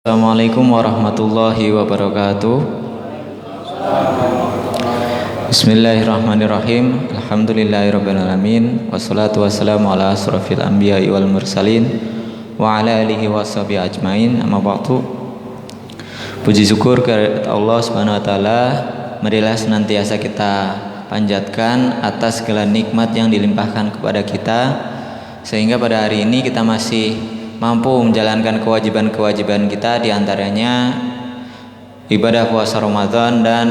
Assalamualaikum warahmatullahi wabarakatuh. Bismillahirrahmanirrahim. Alhamdulillahirrabbilalamin. Wassalatu wassalamu ala asrafil anbiya'i wal mursalin wa ala alihi wa sahbihi ajmain. Amma ba'du. Puji syukur kepada Allah Subhanahu wa taala, marilah senantiasa kita panjatkan atas segala nikmat yang dilimpahkan kepada kita, sehingga pada hari ini kita masih mampu menjalankan kewajiban-kewajiban kita, diantaranya ibadah puasa Ramadan dan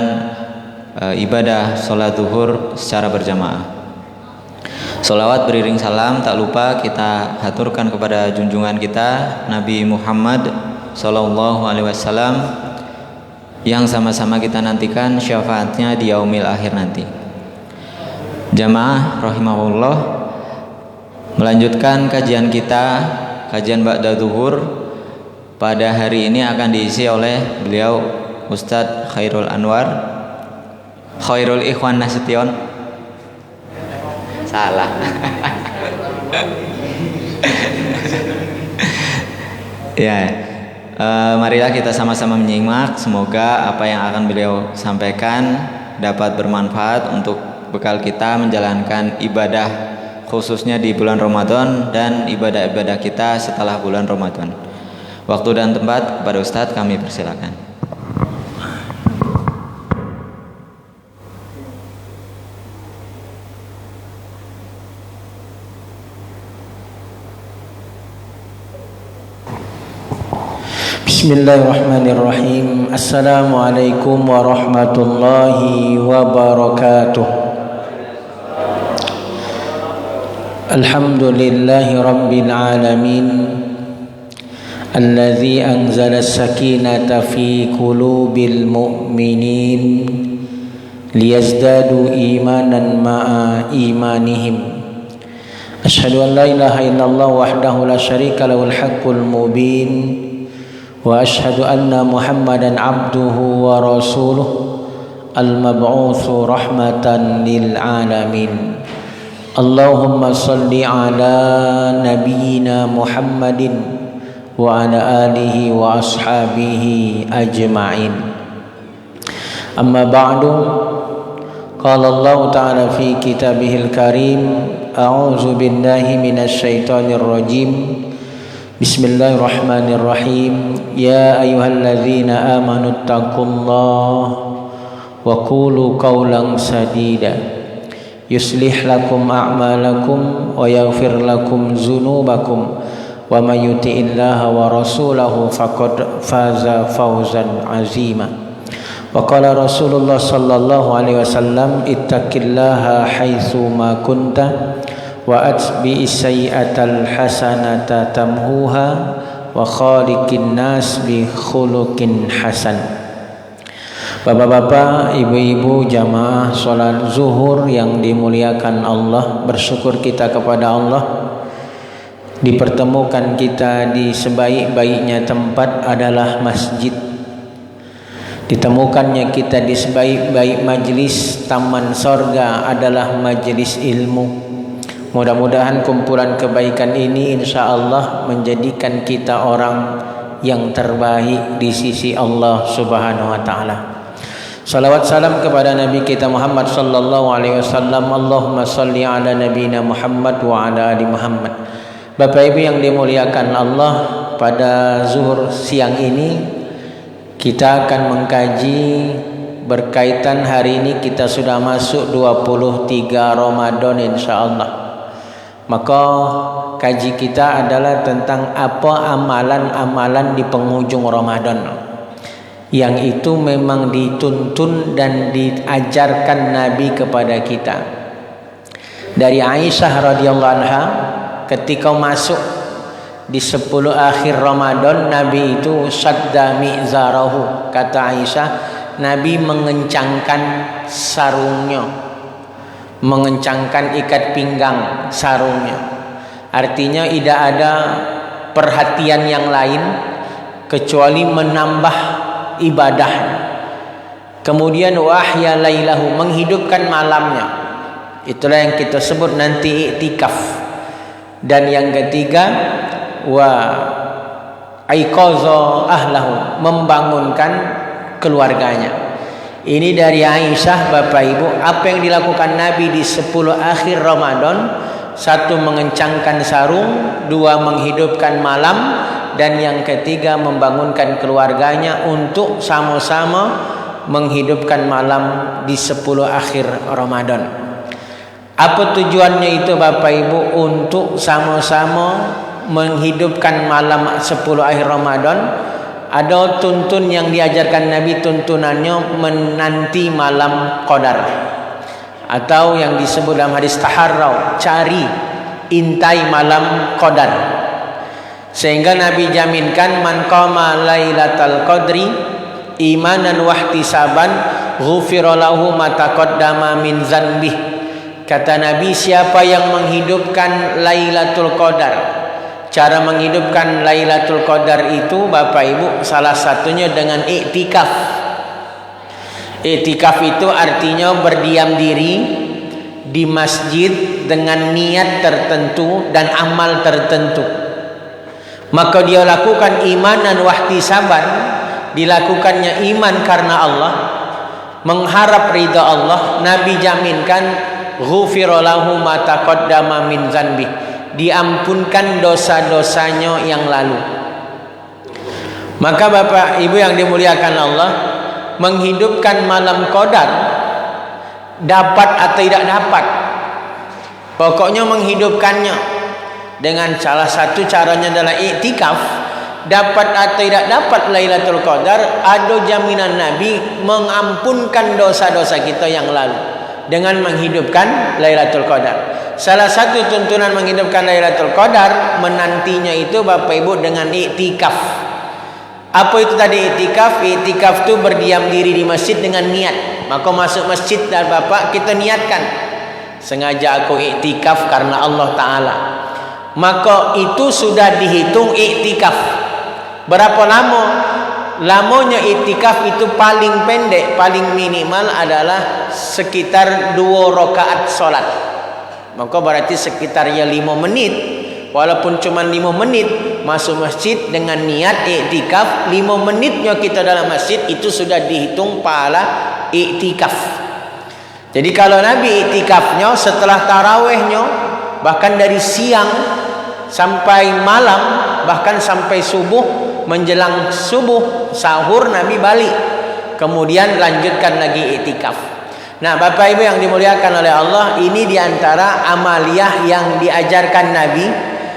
ibadah sholat zuhur secara berjamaah. Sholawat beriring salam tak lupa kita haturkan kepada junjungan kita Nabi Muhammad Sallallahu Alaihi Wasallam, yang sama-sama kita nantikan syafaatnya di yaumil akhir nanti. Jamaah rahimahullah, melanjutkan kajian kita, kajian ba'da zuhur pada hari ini akan diisi oleh beliau Ustadz Khairul Anwar, Khairul Ikhwan Nasution. Salah. Ya, marilah kita sama-sama menyimak. Semoga apa yang akan beliau sampaikan dapat bermanfaat untuk bekal kita menjalankan ibadah, khususnya di bulan Ramadan dan ibadah-ibadah kita setelah bulan Ramadan. Waktu dan tempat kepada Ustadz kami persilakan. Bismillahirrahmanirrahim. Assalamualaikum warahmatullahi wabarakatuh. Alhamdulillahi Rabbil Alamin, alladzi anzala as-sakinata fi qulubil mu'minin liyazdadu imanan ma'a imanihim. Asyhadu an la ilaha illallah wahdahu la syarika lahul haqqul mubin wa asyhadu anna Muhammadan abduhu wa rasuluh al-mab'utsu rahmatan lil alamin. Allahumma salli ala nabiyyina Muhammadin wa ala alihi wa ashabihi ajma'in. Amma ba'du, qala Allah ta'ala fi kitabihil karim, a'udzu billahi minasy syaithanir rajim. Bismillahirrahmanirrahim. Ya ayyuhalladzina amanu taqullaha wa qulu qawlan sadida yuslih lakum a'malakum wa yaghfir lakum dzunubakum wa may yuti'illaha wa rasulahu faqad faza fawzan 'azima. Wa qala Rasulullah sallallahu alaihi wasallam, ittaqillaha haitsu ma kunta wa atbi'is sayyi'atal hasanata tamhuha wa khaliqin nas bi khuluqin hasan. Bapak-bapak, ibu-ibu, jamaah sholat zuhur yang dimuliakan Allah, bersyukur kita kepada Allah dipertemukan kita di sebaik-baiknya tempat adalah masjid. Ditemukannya kita di sebaik-baik majlis taman sorga adalah majlis ilmu. Mudah-mudahan kumpulan kebaikan ini insya Allah menjadikan kita orang yang terbaik di sisi Allah Subhanahu wa taala. Salawat salam kepada Nabi kita Muhammad sallallahu alaihi wasallam. Allahumma salli ala nabiyina Muhammad wa ala ali Muhammad. Bapak Ibu yang dimuliakan Allah, pada zuhur siang ini kita akan mengkaji berkaitan hari ini kita sudah masuk 23 Ramadan insyaallah. Maka kaji kita adalah tentang apa amalan-amalan di penghujung Ramadan, yang itu memang dituntun dan diajarkan Nabi kepada kita. Dari Aisyah radhiyallahu anha, ketika masuk di 10 akhir Ramadan, Nabi itu sadda mi'zarahu. Kata Aisyah, Nabi mengencangkan sarungnya, mengencangkan ikat pinggang sarungnya. Artinya tidak ada perhatian yang lain kecuali menambah ibadah. Kemudian wahya lailahu, menghidupkan malamnya. Itulah yang kita sebut nanti iktikaf. Dan yang ketiga, wa aiqaza ahlahu, membangunkan keluarganya. Ini dari Aisyah, Bapak Ibu, apa yang dilakukan Nabi di 10 akhir Ramadan. 1, mengencangkan sarung, 2, menghidupkan malam, dan yang ketiga membangunkan keluarganya untuk sama-sama menghidupkan malam di 10 akhir Ramadan. Apa tujuannya itu Bapak Ibu? Untuk sama-sama menghidupkan malam 10 akhir Ramadan. Ada tuntun yang diajarkan Nabi, tuntunannya menanti malam Qadar, atau yang disebut dalam hadis taharrau, cari, intai malam Qadar. Sehingga Nabi jaminkan, man qama lailatal qadri imanan wahtisaban ghufira lahu ma taqaddama min zanbih. Kata Nabi, siapa yang menghidupkan Lailatul Qadar. Cara menghidupkan Lailatul Qadar itu Bapak Ibu, salah satunya dengan iktikaf. Iktikaf itu artinya berdiam diri di masjid dengan niat tertentu dan amal tertentu. Maka dia lakukan imanan wahtisaban, dilakukannya iman karena Allah, mengharap ridha Allah. Nabi jaminkan ghufira lahu ma taqaddama min zanbi, diampunkan dosa-dosanya yang lalu. Maka Bapak Ibu yang dimuliakan Allah, menghidupkan malam Qadar dapat atau tidak dapat, pokoknya menghidupkannya. Dengan salah satu caranya adalah iktikaf. Dapat atau tidak dapat Lailatul Qadar, ada jaminan Nabi mengampunkan dosa-dosa kita yang lalu dengan menghidupkan Lailatul Qadar. Salah satu tuntunan menghidupkan Lailatul Qadar, menantinya itu Bapak Ibu dengan iktikaf. Apa itu tadi iktikaf? Iktikaf itu berdiam diri di masjid dengan niat. Maka masuk masjid dan Bapak kita niatkan, sengaja aku iktikaf karena Allah Ta'ala. Maka itu sudah dihitung iktikaf. Berapa lama? Lamanya iktikaf itu paling pendek, paling minimal adalah sekitar 2 rakaat solat. Maka berarti sekitarnya 5 menit. Walaupun cuma 5 menit masuk masjid dengan niat iktikaf, 5 menitnya kita dalam masjid itu sudah dihitung pahala iktikaf. Jadi kalau Nabi iktikafnya setelah tarawehnya, bahkan dari siang sampai malam, bahkan sampai subuh, menjelang subuh sahur Nabi balik, kemudian lanjutkan lagi iktikaf. Nah Bapak Ibu yang dimuliakan oleh Allah, ini diantara amaliyah yang diajarkan Nabi.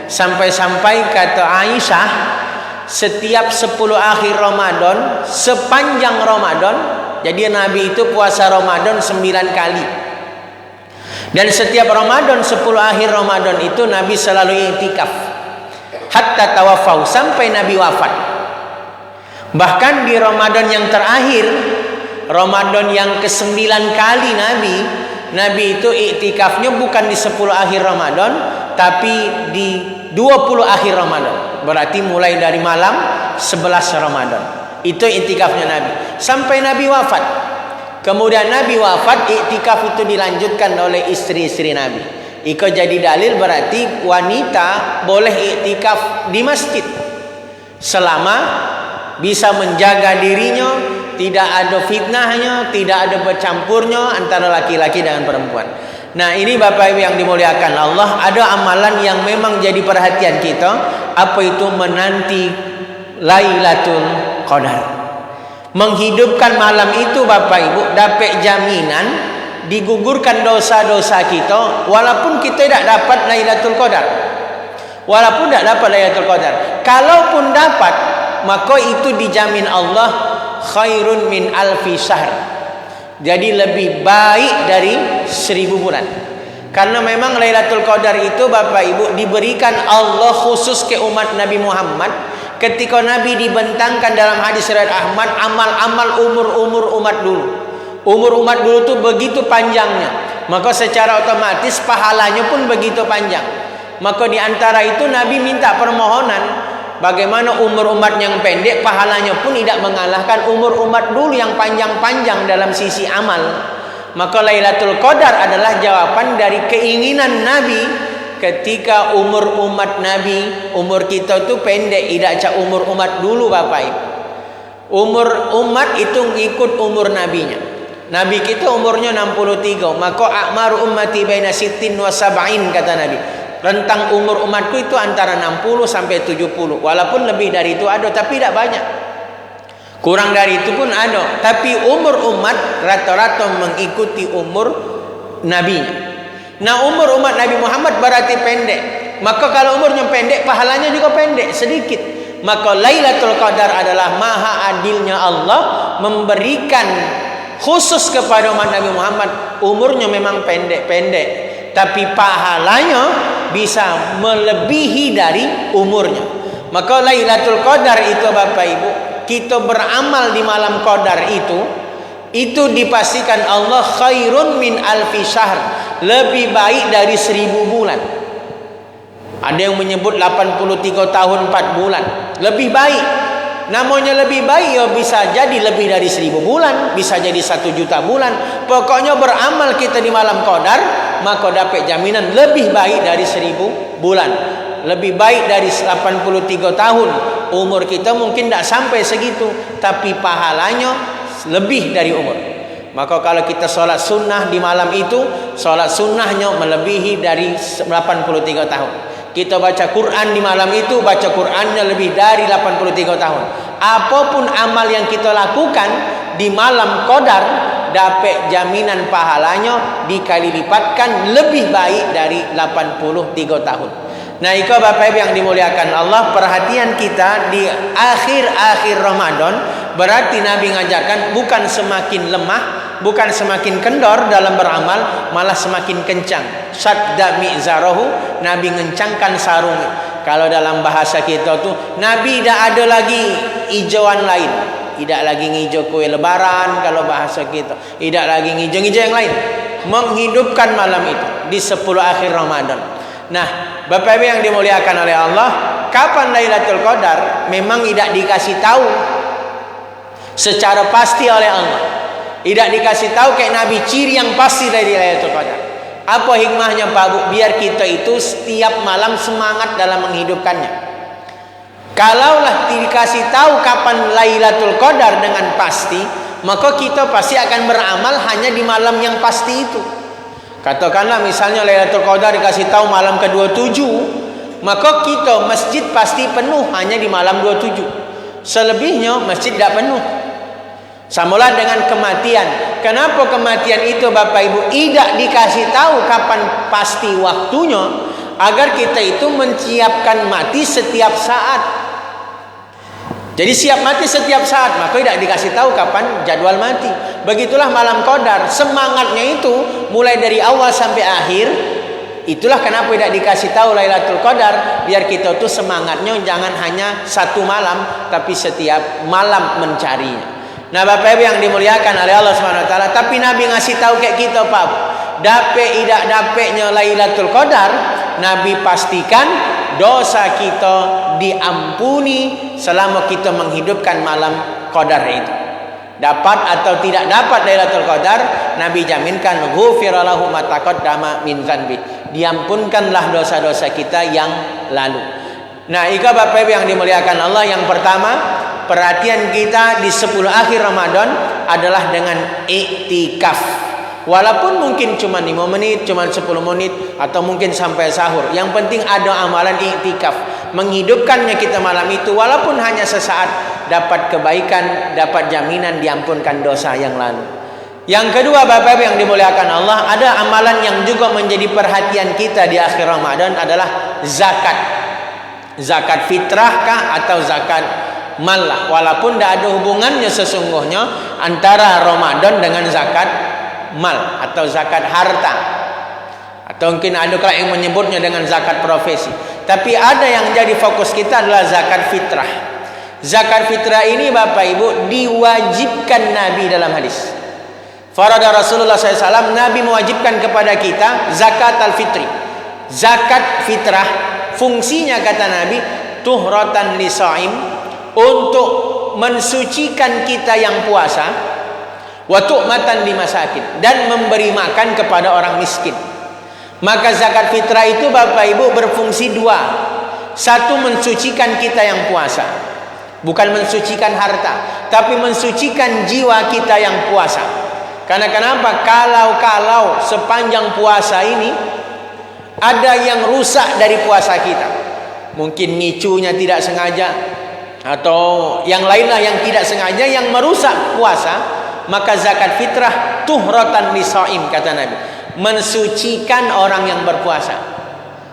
Sampai-sampai kata Aisyah, setiap 10 akhir Ramadan, sepanjang Ramadan, jadi Nabi itu puasa Ramadan 9 kali. Dan setiap Ramadan 10 akhir Ramadan itu Nabi selalu iktikaf hatta tawafau, sampai Nabi wafat. Bahkan di Ramadan yang terakhir, Ramadan yang ke-9 kali Nabi itu iktikafnya bukan di 10 akhir Ramadan, tapi di 20 akhir Ramadan. Berarti mulai dari malam 11 Ramadan. Itu iktikafnya Nabi sampai Nabi wafat. Kemudian Nabi wafat, iktikaf itu dilanjutkan oleh istri-istri Nabi. Iko jadi dalil berarti wanita boleh iktikaf di masjid selama bisa menjaga dirinya, tidak ada fitnahnya, tidak ada bercampurnya antara laki-laki dengan perempuan. Nah ini Bapak Ibu yang dimuliakan Allah, ada amalan yang memang jadi perhatian kita. Apa itu? Menanti Lailatul Qadar. Menghidupkan malam itu Bapak Ibu dapat jaminan digugurkan dosa-dosa kita, walaupun kita tidak dapat Lailatul Qadar. Walaupun tidak dapat Lailatul Qadar, kalaupun dapat, maka itu dijamin Allah khairun min alfi syahr. Jadi lebih baik dari 1000 bulan. Karena memang Lailatul Qadar itu Bapak Ibu diberikan Allah khusus ke umat Nabi Muhammad. Ketika Nabi dibentangkan dalam hadis riwayat Ahmad, amal-amal umur umat dulu. Umur umat dulu itu begitu panjangnya, maka secara otomatis pahalanya pun begitu panjang. Maka di antara itu Nabi minta permohonan, bagaimana umur umat yang pendek pahalanya pun tidak mengalahkan umur umat dulu yang panjang-panjang dalam sisi amal. Maka Lailatul Qadar adalah jawaban dari keinginan Nabi ketika umur umat Nabi, umur kita tu pendek, tidak cak umur umat dulu Bapak Ibu. Umur umat itu ngikut umur nabinya. Nabi kita umurnya 63, maka a'maru ummati baina sittin wa sab'in kata Nabi. Rentang umur umatku itu antara 60 sampai 70. Walaupun lebih dari itu ada, tapi tidak banyak. Kurang dari itu pun ada, tapi umur umat rata-rata mengikuti umur nabinya. Nah, umur umat Nabi Muhammad berarti pendek. Maka kalau umurnya pendek, pahalanya juga pendek, sedikit. Maka Lailatul Qadar adalah maha adilnya Allah memberikan khusus kepada umat Nabi Muhammad. Umurnya memang pendek-pendek, tapi pahalanya bisa melebihi dari umurnya. Maka Lailatul Qadar itu Bapak Ibu, kita beramal di malam Qadar itu dipastikan Allah khairun min alfi syahr, lebih baik dari 1000 bulan. Ada yang menyebut 83 tahun 4 bulan, lebih baik. Namanya lebih baik ya bisa jadi lebih dari 1000 bulan, bisa jadi 1 juta bulan. Pokoknya beramal kita di malam Qadar, maka dapat jaminan lebih baik dari 1000 bulan, lebih baik dari 83 tahun. Umur kita mungkin tidak sampai segitu, tapi pahalanya lebih dari umur. Maka kalau kita sholat sunnah di malam itu, sholat sunnahnya melebihi dari 83 tahun. Kita baca Quran di malam itu, baca Qurannya lebih dari 83 tahun. Apapun amal yang kita lakukan di malam Qadar, dapat jaminan pahalanya dikali lipatkan lebih baik dari 83 tahun. Nah, itu Bapak Ibu yang dimuliakan Allah, perhatian kita di akhir-akhir Ramadan, berarti Nabi ngajarkan bukan semakin lemah, bukan semakin kendor dalam beramal, malah semakin kencang. Sadda mi'zarahu, Nabi ngencangkan sarungnya. Kalau dalam bahasa kita tuh, Nabi tidak ada lagi hijauan lain, tidak lagi ngijau kue lebaran kalau bahasa kita, tidak lagi ngijau-ngijau yang lain, menghidupkan malam itu di 10 akhir Ramadan. Nah, Bapak Ibu yang dimuliakan oleh Allah, kapan Lailatul Qadar memang tidak dikasih tahu secara pasti oleh Allah. Tidak dikasih tahu kayak Nabi ciri yang pasti dari Lailatul Qadar. Apa hikmahnya Pak Bu? Biar kita itu setiap malam semangat dalam menghidupkannya. Kalaulah dikasih tahu kapan Lailatul Qadar dengan pasti, maka kita pasti akan beramal hanya di malam yang pasti itu. Katakanlah misalnya Lailatul Qadar dikasih tahu malam ke-27, maka kita masjid pasti penuh hanya di malam 27. Selebihnya masjid tidak penuh. Samalah dengan kematian. Kenapa kematian itu Bapak Ibu tidak dikasih tahu kapan pasti waktunya? Agar kita itu menyiapkan mati setiap saat. Jadi siap mati setiap saat, maka tidak dikasih tahu kapan jadwal mati. Begitulah malam Qadar, semangatnya itu mulai dari awal sampai akhir. Itulah kenapa tidak dikasih tahu Lailatul Qadar, biar kita tuh semangatnya jangan hanya satu malam, tapi setiap malam mencarinya. Nah, Bapak Ibu yang dimuliakan oleh Allah Subhanahu wa taala, tapi Nabi ngasih tahu kayak kita, Pak. Dapat tidak dapatnya Lailatul Qadar, Nabi pastikan dosa kita diampuni selama kita menghidupkan malam Qadar itu. Dapat atau tidak dapat Lailatul Qadar, Nabi jaminkan ghufira lahu ma taqaddama min dzanbi. Diampunkanlah dosa-dosa kita yang lalu. Nah, ika Bapak Ibu yang dimuliakan Allah, yang pertama, perhatian kita di 10 akhir Ramadan adalah dengan iktikaf. Walaupun mungkin cuma 5 menit, cuma 10 menit, atau mungkin sampai sahur. Yang penting ada amalan iktikaf. Menghidupkannya kita malam itu, walaupun hanya sesaat, dapat kebaikan, dapat jaminan diampunkan dosa yang lalu. Yang kedua Bapak Ibu yang dimuliakan Allah, ada amalan yang juga menjadi perhatian kita di akhir Ramadan adalah zakat. Zakat fitrah kah atau zakat mal lah. Walaupun tidak ada hubungannya sesungguhnya antara Ramadan dengan zakat mal atau zakat harta, atau mungkin ada kalau yang menyebutnya dengan zakat profesi. Tapi ada yang jadi fokus kita adalah zakat fitrah. Zakat fitrah ini Bapak Ibu diwajibkan Nabi dalam hadis. Farada Rasulullah SAW, Nabi mewajibkan kepada kita zakat al-fitri. Zakat fitrah fungsinya kata Nabi tuhratan lisaim, untuk mensucikan kita yang puasa, wa tu'matan limasakin, dan memberi makan kepada orang miskin. Maka zakat fitrah itu Bapak Ibu berfungsi dua. Satu, mensucikan kita yang puasa. Bukan mensucikan harta, tapi mensucikan jiwa kita yang puasa. Karena kenapa? Kalau sepanjang puasa ini ada yang rusak dari puasa kita, mungkin ngicunya tidak sengaja, atau yang lainlah yang tidak sengaja yang merusak puasa, maka zakat fitrah tuhratan lisaim, kata Nabi, mensucikan orang yang berpuasa.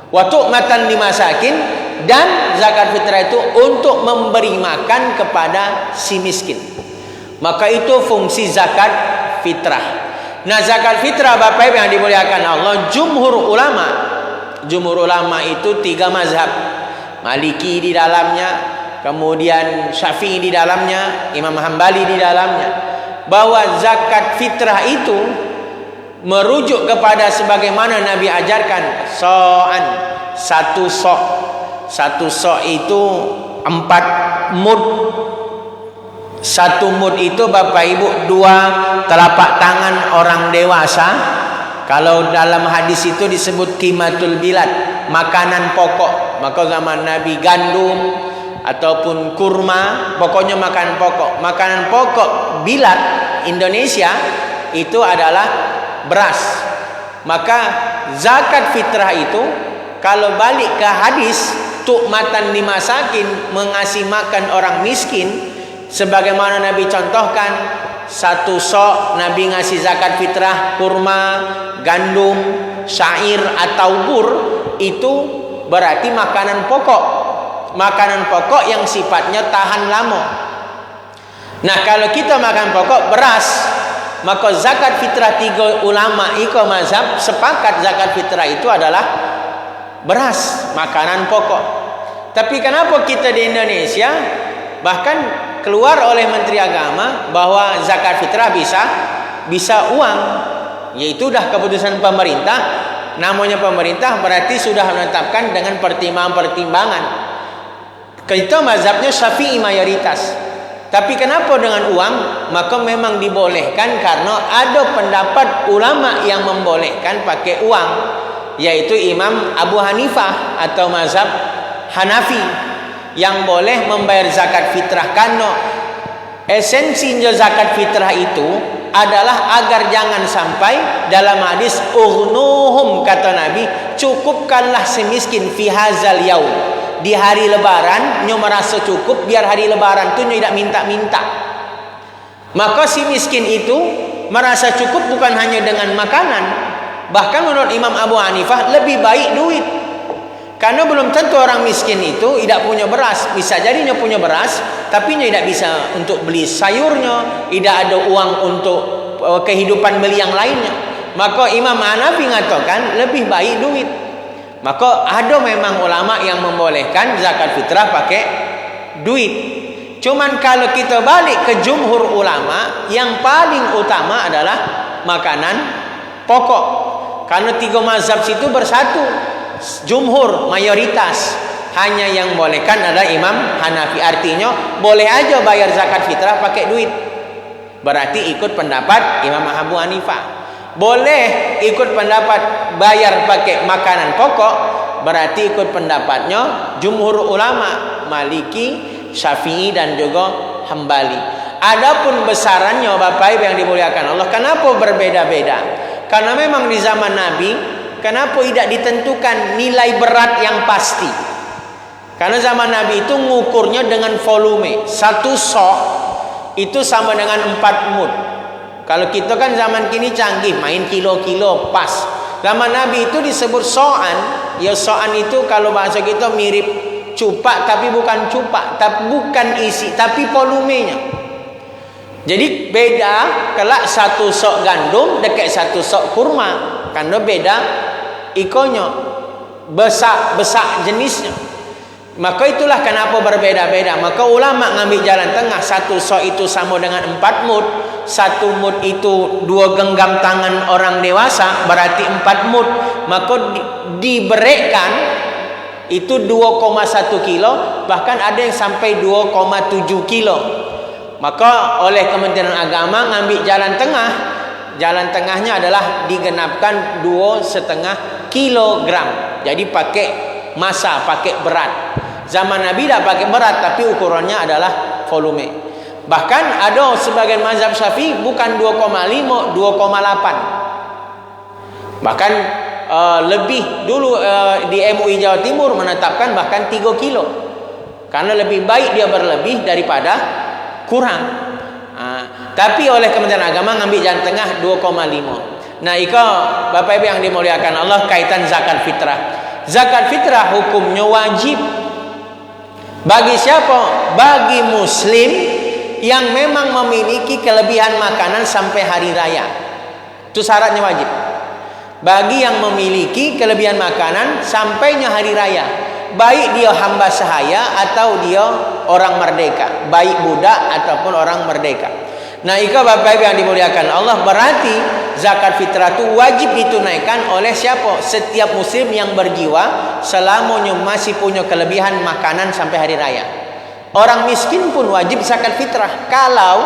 Wa tu'matan limasakin, dan zakat fitrah itu untuk memberi makan kepada si miskin. Maka itu fungsi zakat fitrah. Nah, zakat fitrah Bapak Ibu yang dimuliakan Allah, jumhur ulama itu 3 mazhab. Maliki di dalamnya, kemudian Syafi'i di dalamnya, Imam Hambali di dalamnya, bahwa zakat fitrah itu merujuk kepada sebagaimana Nabi ajarkan, so'an, satu sok itu 4 mud. Satu mud itu Bapak Ibu 2 telapak tangan orang dewasa. Kalau dalam hadis itu disebut qimatul bilad, makanan pokok. Maka zaman Nabi gandum ataupun kurma, pokoknya makanan pokok. Makanan pokok bilad Indonesia itu adalah beras. Maka zakat fitrah itu kalau balik ke hadis tu'matan limasakin, mengasih makan orang miskin, sebagaimana Nabi contohkan, 1 sok Nabi ngasih zakat fitrah kurma, gandum, syair atau bur, itu berarti makanan pokok. Makanan pokok yang sifatnya tahan lama. Nah, kalau kita makan pokok beras, maka zakat fitrah 3 ulama iko mazhab sepakat zakat fitrah itu adalah beras, makanan pokok. Tapi kenapa kita di Indonesia bahkan keluar oleh Menteri Agama bahwa zakat fitrah bisa uang, yaitu dah keputusan pemerintah. Namanya pemerintah berarti sudah menetapkan dengan pertimbangan-pertimbangan. Kita mazhabnya Syafi'i mayoritas. Tapi kenapa dengan uang? Maka memang dibolehkan karena ada pendapat ulama yang membolehkan pakai uang, yaitu Imam Abu Hanifah atau mazhab Hanafi yang boleh membayar zakat fitrah. Karena esensinya zakat fitrah itu adalah agar jangan sampai dalam hadis ughnuhum, kata Nabi, cukupkanlah semiskin fi hazal yaum, di hari lebaran nyo merasa cukup, biar hari lebaran tu nyo tidak minta-minta. Maka si miskin itu merasa cukup bukan hanya dengan makanan, bahkan menurut Imam Abu Hanifah lebih baik duit. Karena belum tentu orang miskin itu tidak punya beras. Bisa jadi dia punya beras, tapi dia tidak bisa untuk beli sayurnya, tidak ada uang untuk kehidupan beli yang lainnya. Maka Imam Hanafi mengatakan lebih baik duit. Maka ada memang ulama yang membolehkan zakat fitrah pakai duit. Cuman kalau kita balik ke jumhur ulama, yang paling utama adalah makanan pokok. Karena 3 mazhab situ bersatu. Jumhur mayoritas, hanya yang bolehkan adalah Imam Hanafi. Artinya boleh aja bayar zakat fitrah pakai duit, berarti ikut pendapat Imam Abu Hanifah. Boleh ikut pendapat bayar pakai makanan pokok, berarti ikut pendapatnya jumhur ulama Maliki, Syafi'i dan juga Hambali. Adapun besarannya Bapak Ibu yang dimuliakan Allah, kenapa berbeda-beda? Karena memang di zaman Nabi, kenapa tidak ditentukan nilai berat yang pasti? Karena zaman Nabi itu ngukurnya dengan volume. 1 sok itu sama dengan 4 mud. Kalau kita kan zaman kini canggih, main kilo-kilo pas. Zaman Nabi itu disebut so'an. Ya, so'an itu kalau bahasa kita mirip cupak, tapi bukan cupak, tapi bukan isi, tapi volumenya. Jadi beda kelak 1 sok gandum dekat 1 sok kurma. Karena beda ikonyo, besak jenisnya. Maka itulah kenapa berbeda-beda. Maka ulama ngambil jalan tengah. 1 sok itu sama dengan 4 mud. 1 mud itu 2 genggam tangan orang dewasa, berarti 4 mud. Maka diberikan itu 2,1 kilo, bahkan ada yang sampai 2,7 kilo. Maka oleh Kementerian Agama ngambil jalan tengah. Jalan tengahnya adalah digenapkan 2,5 kilogram. Jadi pakai massa, pakai berat. Zaman Nabi tidak pakai berat, tapi ukurannya adalah volume. Bahkan ada sebagian mazhab Syafi'i bukan 2,5, 2,8. Bahkan lebih dulu di MUI Jawa Timur menetapkan bahkan 3 kilo. Karena lebih baik dia berlebih daripada kurang. Tapi oleh Kementerian Agama ngambil jalan tengah 2,5. Nah, ika Bapak Ibu yang dimuliakan Allah, kaitan zakat fitrah. Zakat fitrah hukumnya wajib. Bagi siapa? Bagi muslim yang memang memiliki kelebihan makanan sampai hari raya. Itu syaratnya wajib. Bagi yang memiliki kelebihan makanan sampainya hari raya, baik dia hamba sahaya atau dia orang merdeka, baik budak ataupun orang merdeka. Nah, ika Bapak Ibu yang dimuliakan Allah, berarti zakat fitrah itu wajib ditunaikan oleh siapa? Setiap muslim yang berjiwa selamanya masih punya kelebihan makanan sampai hari raya. Orang miskin pun wajib zakat fitrah kalau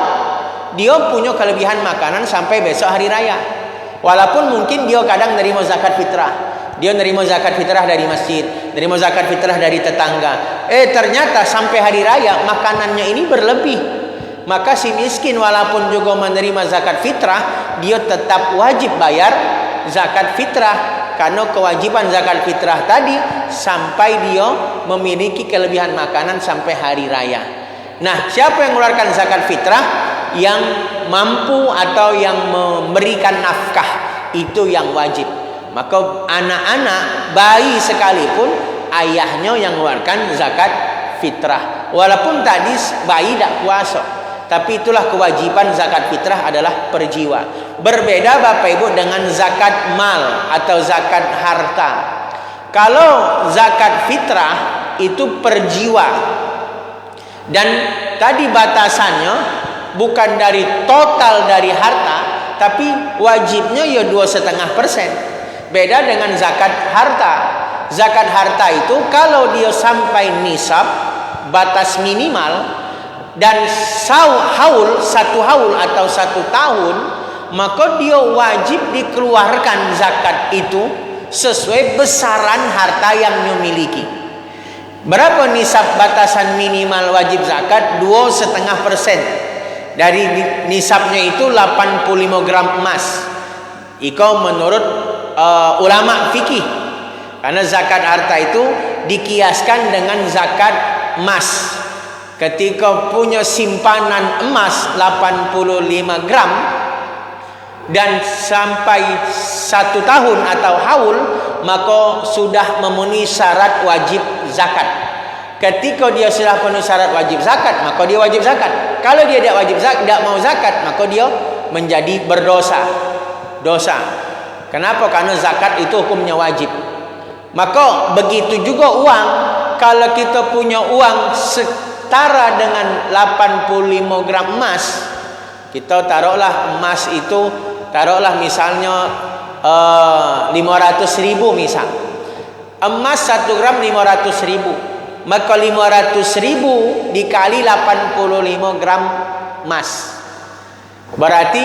dia punya kelebihan makanan sampai besok hari raya. Walaupun mungkin dia kadang nerima zakat fitrah, dia nerima zakat fitrah dari masjid, nerima zakat fitrah dari tetangga. Ternyata sampai hari raya makanannya ini berlebih. Maka si miskin walaupun juga menerima zakat fitrah, dia tetap wajib bayar zakat fitrah. Karena kewajiban zakat fitrah tadi sampai dia memiliki kelebihan makanan sampai hari raya. Nah, siapa yang mengeluarkan zakat fitrah? Yang mampu atau yang memberikan nafkah, itu yang wajib. Maka anak-anak, bayi sekalipun ayahnya yang mengeluarkan zakat fitrah. Walaupun tadi bayi tidak puasa, tapi itulah kewajiban zakat fitrah adalah per jiwa. Berbeda Bapak Ibu dengan zakat mal atau zakat harta. Kalau zakat fitrah itu per jiwa, dan tadi batasannya bukan dari total dari harta, tapi wajibnya ya 2,5%. Beda dengan zakat harta. Zakat harta itu kalau dia sampai nisab, batas minimal, dan haul, 1 haul atau 1 tahun, maka dia wajib dikeluarkan zakat itu sesuai besaran harta yang dia miliki. Berapa nisab batasan minimal wajib zakat? 2,5%. Dari nisabnya itu 85 gram emas. Iko menurut ulama fikih. Karena zakat harta itu dikiaskan dengan zakat emas. Ketika punya simpanan emas 85 gram dan sampai 1 tahun atau haul, maka sudah memenuhi syarat wajib zakat. Ketika dia sudah penuh syarat wajib zakat, maka dia wajib zakat. Kalau dia tidak wajib zakat, tidak mau zakat, maka dia menjadi berdosa. Dosa. Kenapa? Karena zakat itu hukumnya wajib. Maka begitu juga uang. Kalau kita punya uang setara dengan 85 gram emas, kita taruhlah emas itu, taruhlah misalnya 500.000 misal. Emas 1 gram 500.000. Maka 500.000 dikali 85 gram emas, berarti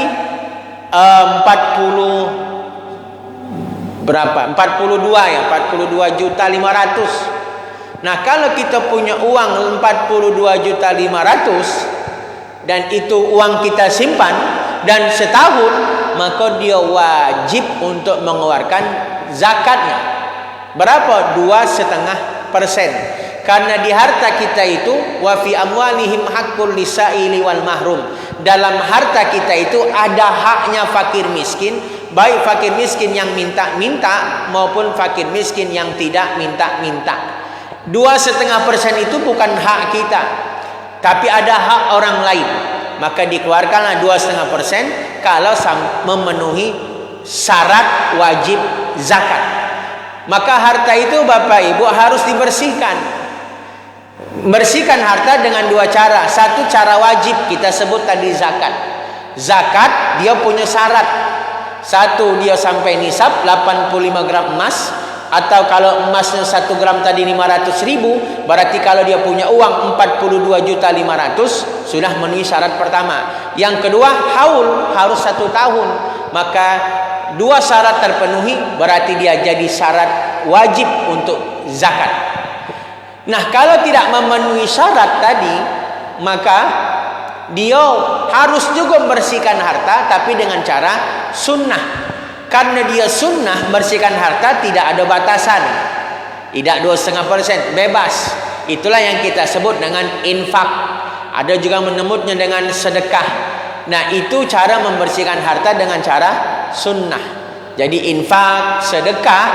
42 ya, 42.500.000. Nah, kalau kita punya uang 42.500.000 dan itu uang kita simpan dan setahun, maka dia wajib untuk mengeluarkan zakatnya. Berapa? 2,5%. Karena di harta kita itu wa fi amwalihim haqqul lisaili wal mahrum. Dalam harta kita itu ada haknya fakir miskin, baik fakir miskin yang minta-minta maupun fakir miskin yang tidak minta-minta. 2,5% itu bukan hak kita, tapi ada hak orang lain. Maka dikeluarkanlah 2,5% kalau memenuhi syarat wajib zakat. Maka harta itu Bapak Ibu harus dibersihkan. Bersihkan harta dengan 2 cara. Satu, cara wajib, kita sebut tadi zakat. Zakat dia punya syarat. Satu, dia sampai nisab 85 gram emas. Atau kalau emasnya 1 gram tadi 500.000, berarti kalau dia punya uang 42.500.000 sudah memenuhi syarat pertama. Yang kedua, haul, harus 1 tahun. Maka dua syarat terpenuhi, berarti dia jadi syarat wajib untuk zakat. Nah, kalau tidak memenuhi syarat tadi, maka dia harus juga membersihkan harta, tapi dengan cara sunnah. Karena dia sunnah bersihkan harta, tidak ada batasan, tidak 2,5%, bebas. Itulah yang kita sebut dengan infak. Ada juga menyebutnya dengan sedekah. Nah, itu cara membersihkan harta dengan cara sunnah. Jadi infak, sedekah,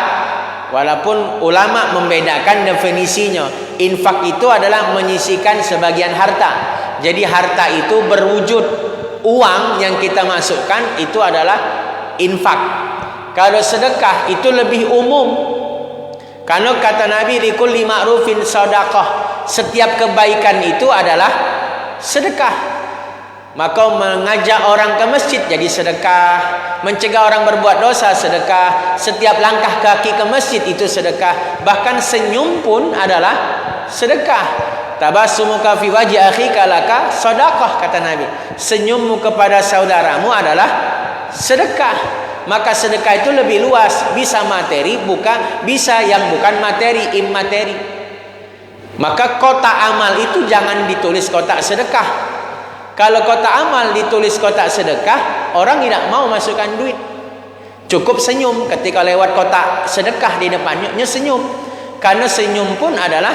walaupun ulama membedakan definisinya. Infak itu adalah menyisihkan sebagian harta. Jadi harta itu berwujud uang yang kita masukkan, itu adalah infak. Kalau sedekah itu lebih umum. Karena kata Nabi, likulli ma'rufin shadaqah. Setiap kebaikan itu adalah sedekah. Maka mengajak orang ke masjid jadi sedekah, mencegah orang berbuat dosa sedekah, setiap langkah kaki ke masjid itu sedekah, bahkan senyum pun adalah sedekah. Tabassumuka fi wajhi akhika laka shadaqah, kata Nabi. Senyummu kepada saudaramu adalah sedekah. Maka sedekah itu lebih luas, bisa materi, bisa yang bukan materi, immateri. Maka kotak amal itu jangan ditulis kotak sedekah. Kalau kotak amal ditulis kotak sedekah, orang tidak mau masukkan duit. Cukup senyum ketika lewat kotak sedekah di depannya, senyum. Karena senyum pun adalah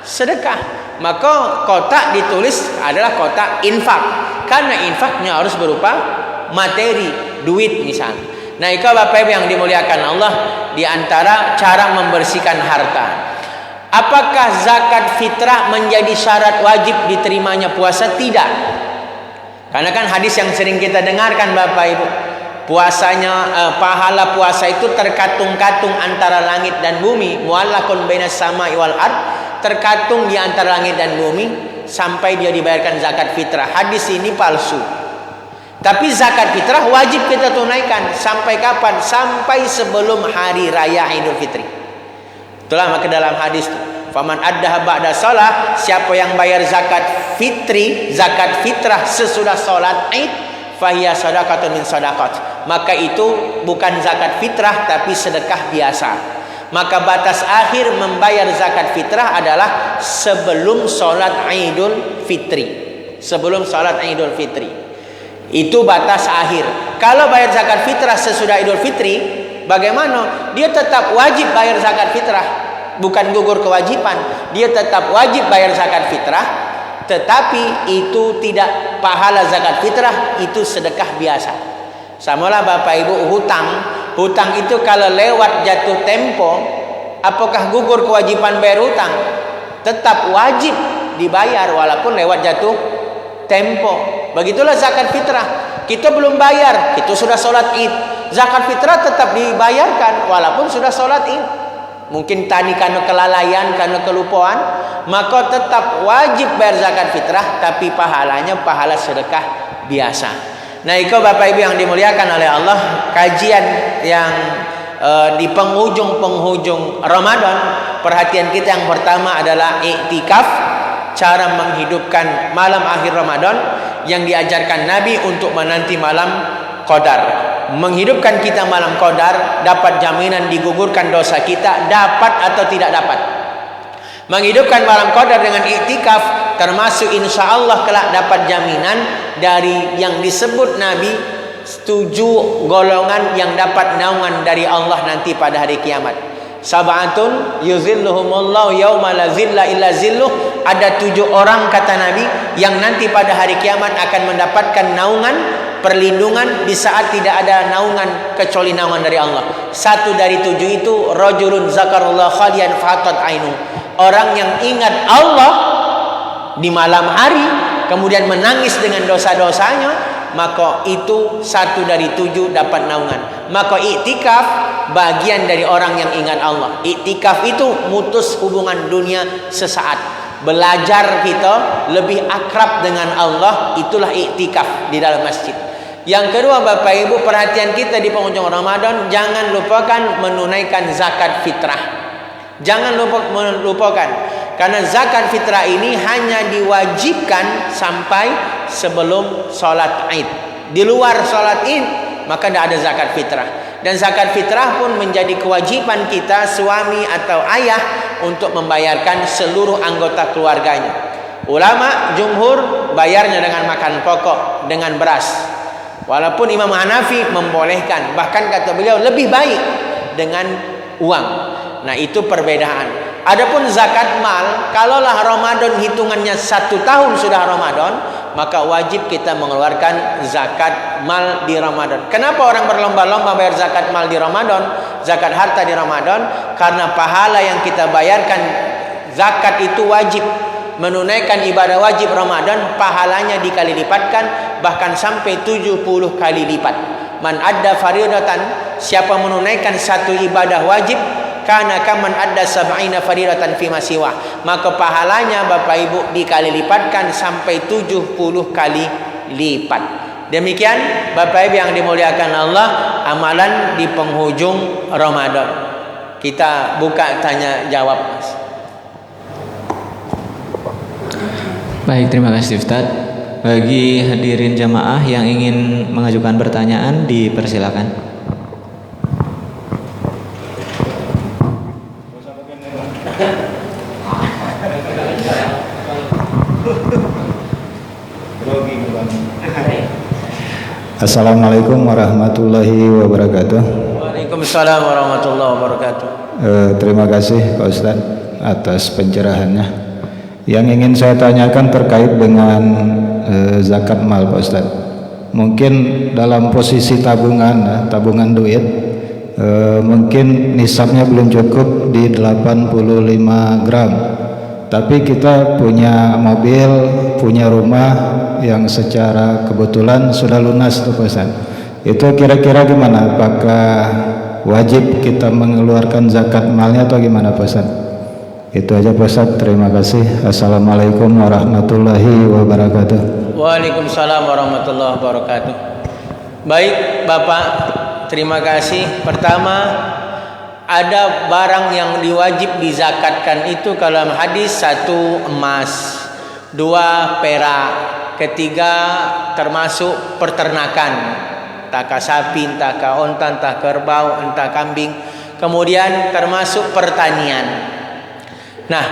sedekah. Maka kotak ditulis adalah kotak infak. Karena infaknya harus berupa materi, duit misalnya. Nah, itu Bapak Ibu yang dimuliakan Allah, di antara cara membersihkan harta. Apakah zakat fitrah menjadi syarat wajib diterimanya puasa? Tidak. Karena kan hadis yang sering kita dengarkan Bapak Ibu, puasanya pahala puasa itu terkatung-katung antara langit dan bumi, muallaqun bainas sama'i wal ard, terkatung di antara langit dan bumi sampai dia dibayarkan zakat fitrah. Hadis ini palsu. Tapi zakat fitrah wajib kita tunaikan. Sampai kapan? Sampai sebelum hari raya Idul Fitri. Itulah maka dalam hadis, faman addaha ba'da shalah, siapa yang bayar zakat fitri, zakat fitrah sesudah salat Id, fahiya shadaqatun min shadaqat. Maka itu bukan zakat fitrah tapi sedekah biasa. Maka batas akhir membayar zakat fitrah adalah sebelum salat Idul Fitri. Sebelum salat Idul Fitri. Itu batas akhir. Kalau bayar zakat fitrah sesudah Idul Fitri, bagaimana? Dia tetap wajib bayar zakat fitrah, bukan gugur kewajiban. Dia tetap wajib bayar zakat fitrah, tetapi itu tidak pahala zakat fitrah, itu sedekah biasa. Samalah Bapak Ibu hutang. Hutang itu kalau lewat jatuh tempo, apakah gugur kewajiban bayar hutang? Tetap wajib dibayar walaupun lewat jatuh tempo. Begitulah zakat fitrah. Kita belum bayar, itu sudah sholat Id. Zakat fitrah tetap dibayarkan walaupun sudah sholat Id. Mungkin tadi karena kelalaian, karena kelupaan, maka tetap wajib bayar zakat fitrah, tapi pahalanya pahala sedekah biasa. Nah, itu Bapak Ibu yang dimuliakan oleh Allah, kajian yang di penghujung Ramadan, perhatian kita yang pertama adalah iktikaf, cara menghidupkan malam akhir Ramadan yang diajarkan Nabi untuk menanti malam Qadar. Menghidupkan kita malam Qadar, dapat jaminan digugurkan dosa kita, dapat atau tidak dapat. Menghidupkan malam Qadar dengan iktikaf termasuk insyaallah kelak dapat jaminan dari yang disebut Nabi 7 golongan yang dapat naungan dari Allah nanti pada hari kiamat. Sab'atun yuzilluhumullahu yauma la zilla illa zilluh. Ada 7 orang kata Nabi yang nanti pada hari kiamat akan mendapatkan naungan, perlindungan di saat tidak ada naungan kecuali naungan dari Allah. Satu dari 7 itu rajulun zakarullah khalian fatat ainu. Orang yang ingat Allah di malam hari kemudian menangis dengan dosa-dosanya, maka itu 1 dari 7 dapat naungan. Maka iktikaf bagian dari orang yang ingat Allah. Iktikaf itu mutus hubungan dunia sesaat. Belajar kita lebih akrab dengan Allah, itulah iktikaf di dalam masjid. Yang kedua Bapak Ibu, perhatian kita di penghujung Ramadan, jangan lupakan menunaikan zakat fitrah. Jangan lupakan, karena zakat fitrah ini hanya diwajibkan sampai sebelum sholat Id. Di luar sholat Id maka tidak ada zakat fitrah. Dan zakat fitrah pun menjadi kewajiban kita suami atau ayah untuk membayarkan seluruh anggota keluarganya. Ulama jumhur bayarnya dengan makan pokok, dengan beras. Walaupun Imam Hanafi membolehkan, bahkan kata beliau lebih baik dengan uang. Nah, itu perbedaan. Adapun zakat mal, kalaulah Ramadan hitungannya 1 tahun sudah Ramadan, maka wajib kita mengeluarkan zakat mal di Ramadan. Kenapa orang berlomba-lomba bayar zakat mal di Ramadan, zakat harta di Ramadan? Karena pahala yang kita bayarkan zakat itu wajib. Menunaikan ibadah wajib Ramadan, pahalanya dikali lipatkan, bahkan sampai 70 kali lipat. Man adda faridatan, siapa menunaikan satu ibadah wajib, kana kaman adda sab'ina faridatan fi masiwa, maka pahalanya Bapak Ibu dikali lipatkan sampai 70 kali lipat. Demikian Bapak Ibu yang dimuliakan Allah, amalan di penghujung Ramadan. Kita buka tanya jawab, Mas. Baik, terima kasih Ustaz. Bagi hadirin jamaah yang ingin mengajukan pertanyaan, dipersilakan. Assalamualaikum warahmatullahi wabarakatuh. Waalaikumsalam warahmatullahi wabarakatuh. Terima kasih Pak Ustadz atas pencerahannya. Yang ingin saya tanyakan terkait dengan zakat mal Pak Ustadz. Mungkin dalam posisi tabungan duit, mungkin nisabnya belum cukup di 85 gram. Tapi kita punya mobil, punya rumah yang secara kebetulan sudah lunas tuh Pak Ustadz. Itu kira-kira gimana? Apakah wajib kita mengeluarkan zakat malnya atau gimana Pak Ustadz? Itu aja Pak Ustadz, terima kasih. Assalamualaikum warahmatullahi wabarakatuh. Waalaikumsalam warahmatullahi wabarakatuh. Baik Bapak, terima kasih. Pertama, ada barang yang diwajib dizakatkan itu kalau hadis: 1 emas, 2 perak, 3 termasuk peternakan, entah sapi, entah onta, entah kerbau, entah kambing. Kemudian termasuk pertanian. Nah,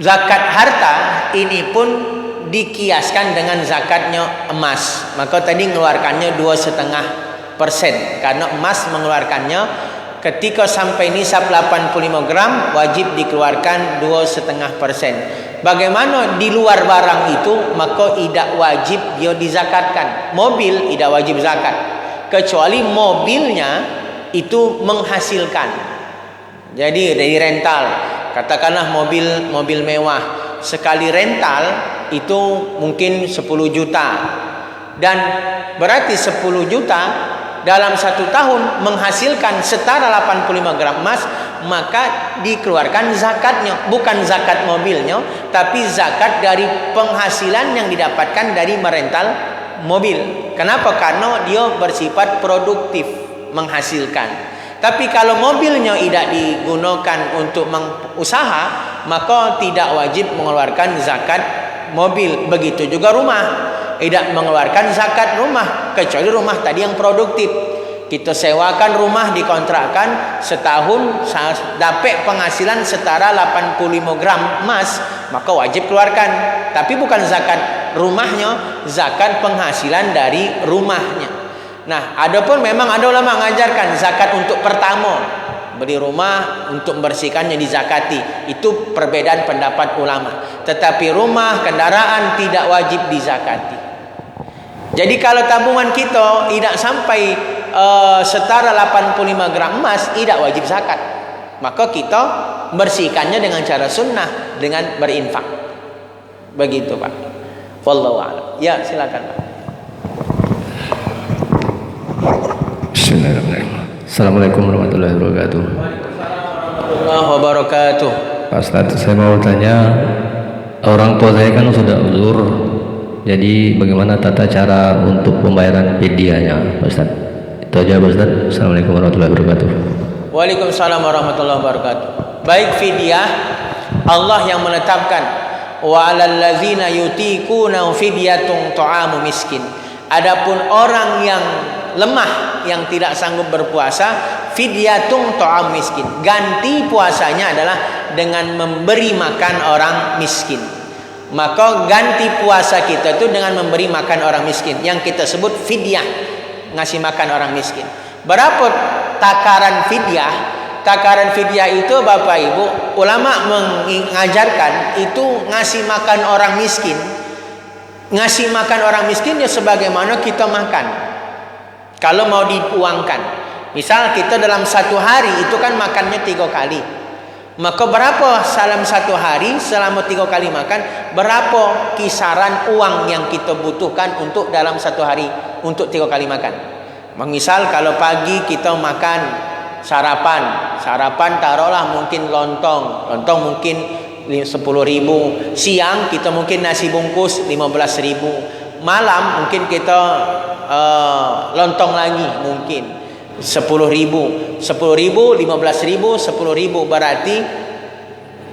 zakat harta ini pun dikiaskan dengan zakatnya emas. Maka tadi mengeluarkannya 2,5%, karena emas mengeluarkannya ketika sampai nisab 85 gram wajib dikeluarkan 2,5%. Bagaimana di luar barang itu, maka tidak wajib dia dizakatkan. Mobil tidak wajib zakat, kecuali mobilnya itu menghasilkan. Jadi dari rental, katakanlah mobil mewah, sekali rental itu mungkin 10 juta, dan berarti 10 juta dalam 1 tahun menghasilkan setara 85 gram emas, maka dikeluarkan zakatnya, bukan zakat mobilnya, tapi zakat dari penghasilan yang didapatkan dari merental mobil. Kenapa? Karena dia bersifat produktif, menghasilkan. Tapi kalau mobilnya tidak digunakan untuk mengusaha, maka tidak wajib mengeluarkan zakat mobil. Begitu juga rumah, tidak mengeluarkan zakat rumah, kecuali rumah tadi yang produktif. Kita sewakan rumah, dikontrakkan setahun, dapat penghasilan setara 85 gram emas, maka wajib keluarkan. Tapi bukan zakat rumahnya, zakat penghasilan dari rumahnya. Nah, adapun memang ada ulama mengajarkan zakat untuk pertama, beli rumah untuk membersihkannya dizakati. Itu perbedaan pendapat ulama. Tetapi rumah, kendaraan tidak wajib dizakati. Jadi kalau tabungan kita tidak sampai setara 85 gram emas, tidak wajib zakat. Maka kita bersihkannya dengan cara sunnah, dengan berinfak. Begitu Pak. Wallahu a'lam. Ya, silakan Pak. Bismillahirrahmanirrahim. Assalamualaikum warahmatullahi wabarakatuh. Warahmatullahi wabarakatuh. Pak Ustadz, saya mau tanya, orang tua saya kan sudah uzur, jadi bagaimana tata cara untuk pembayaran fidyahnya Pak Ustadz? Itu aja Pak Ustadz. Assalamualaikum warahmatullahi wabarakatuh. Waalaikumsalam warahmatullahi wabarakatuh. Baik, fidyah Allah yang menetapkan, wa 'alal ladzina yutiquna fidyatun ta'amu miskin. Adapun orang yang lemah, yang tidak sanggup berpuasa, fidyatun ta'am miskin. Ganti puasanya adalah dengan memberi makan orang miskin. Maka ganti puasa kita itu dengan memberi makan orang miskin, yang kita sebut fidyah, ngasih makan orang miskin. Berapa takaran fidyah? Takaran fidyah itu Bapak Ibu, ulama mengajarkan itu ngasih makan orang miskin. Ngasih makan orang miskin ya sebagaimana kita makan. Kalau mau diuangkan, misal kita dalam satu hari itu kan makannya 3 kali. Maka berapa dalam satu hari selama 3 kali makan, berapa kisaran uang yang kita butuhkan untuk dalam satu hari untuk 3 kali makan? Misal kalau pagi kita makan sarapan taruhlah mungkin lontong mungkin 10.000. Siang kita mungkin nasi bungkus 15.000. Malam mungkin kita lontong lagi mungkin 10.000, 15.000, 10.000 berarti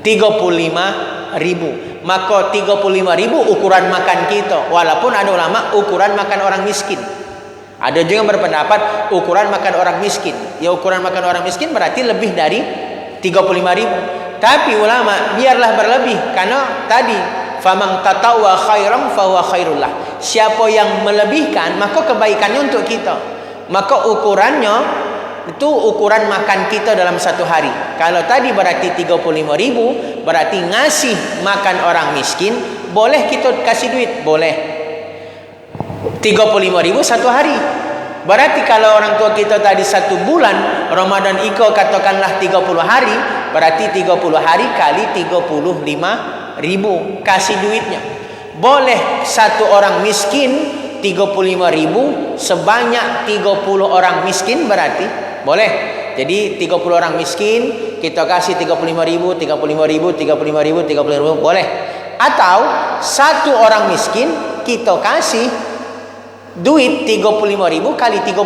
35.000. Maka 35.000 ukuran makan kita. Walaupun ada ulama ukuran makan orang miskin. Ada juga yang berpendapat ukuran makan orang miskin. Ya ukuran makan orang miskin berarti lebih dari 35.000. Tapi ulama biarlah berlebih, karena tadi faman tatawwa khairan fahuwa khairullah. Siapa yang melebihkan maka kebaikannya untuk kita. Maka ukurannya itu ukuran makan kita dalam satu hari. Kalau tadi berarti 35.000, berarti ngasih makan orang miskin, boleh kita kasih duit, boleh 35.000 satu hari. Berarti kalau orang tua kita tadi 1 bulan Ramadan iko katakanlah 30 hari, berarti 30 hari kali 35.000 kasih duitnya. Boleh satu orang miskin 35.000 sebanyak 30 orang miskin, berarti boleh. Jadi 30 orang miskin kita kasih 35.000, 35.000, 35.000, 35.000 boleh. Atau satu orang miskin kita kasih duit 35.000 kali 30.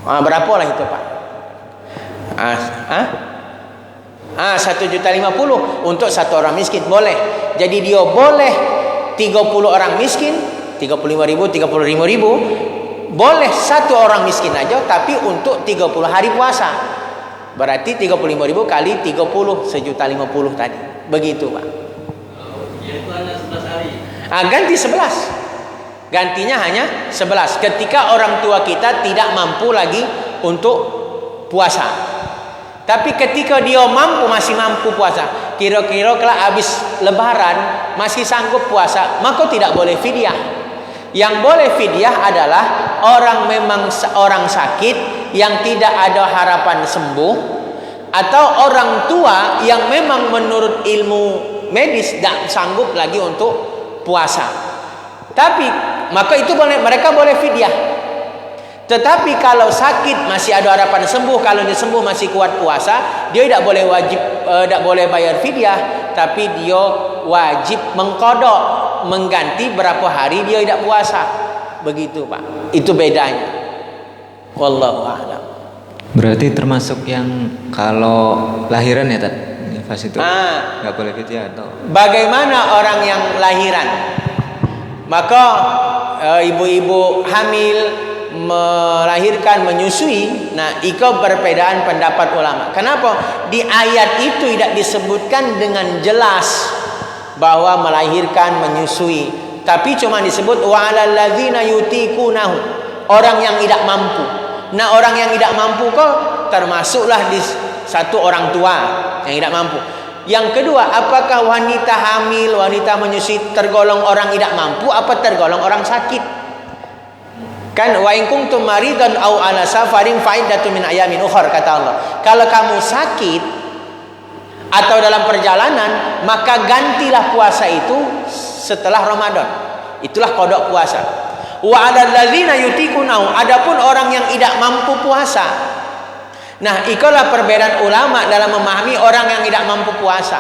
Berapa lah itu Pak? 1.050.000 untuk satu orang miskin boleh. Jadi dia boleh 30 orang miskin 35.000, 35.000, boleh satu orang miskin aja, tapi untuk 30 hari puasa berarti 35.000 kali 30 1.050.000 tadi. Begitu Pak. Itu hanya 11 hari. Ganti 11. Gantinya hanya 11 ketika orang tua kita tidak mampu lagi untuk puasa. Tapi ketika dia mampu, masih mampu puasa, kira-kira kalau habis lebaran masih sanggup puasa, maka tidak boleh fidyah. Yang boleh fidyah adalah orang memang orang sakit yang tidak ada harapan sembuh, atau orang tua yang memang menurut ilmu medis tidak sanggup lagi untuk puasa. Tapi maka itu boleh, mereka boleh fidyah. Tetapi kalau sakit masih ada harapan sembuh, kalau dia sembuh masih kuat puasa, dia tidak boleh wajib, tidak boleh bayar fidyah, tapi dia wajib mengqadha, mengganti berapa hari dia tidak puasa. Begitu Pak. Itu bedanya. Wallahu a'lam. Berarti termasuk yang kalau lahiran ya Tad? Pas itu nggak boleh fidyah atau? Bagaimana orang yang lahiran? Maka ibu-ibu hamil melahirkan, menyusui, nah itu perbedaan pendapat ulama. Kenapa di ayat itu tidak disebutkan dengan jelas bahwa melahirkan, menyusui, tapi cuma disebut wa 'alal ladzina yutiqunahu, orang yang tidak mampu. Nah orang yang tidak mampu kok termasuklah di satu orang tua yang tidak mampu. Yang kedua, apakah wanita hamil, wanita menyusui tergolong orang tidak mampu apa tergolong orang sakit? Kan wa in kuntum maridan aw ala safarin fa'iddatun min ayamin ukhra, kata Allah. Kalau kamu sakit atau dalam perjalanan, maka gantilah puasa itu setelah Ramadan. Itulah qada puasa. Wa 'alal ladzina yutiqunahu, adapun orang yang tidak mampu puasa. Nah, itulah perbedaan ulama dalam memahami orang yang tidak mampu puasa.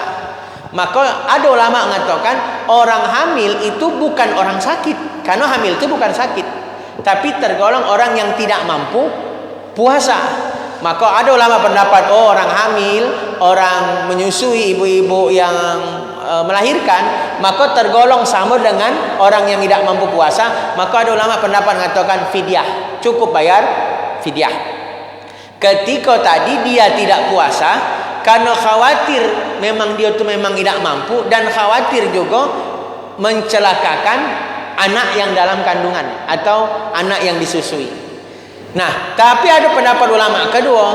Maka ada ulama mengatakan orang hamil itu bukan orang sakit, karena hamil itu bukan sakit, tapi tergolong orang yang tidak mampu puasa. Maka ada ulama pendapat orang hamil, orang menyusui, ibu-ibu yang melahirkan, maka tergolong sama dengan orang yang tidak mampu puasa. Maka ada ulama pendapat mengatakan fidyah, cukup bayar fidyah. Ketika tadi dia tidak puasa karena khawatir memang dia tu memang tidak mampu, dan khawatir juga mencelakakan anak yang dalam kandungan atau anak yang disusui. Nah, tapi ada pendapat ulama kedua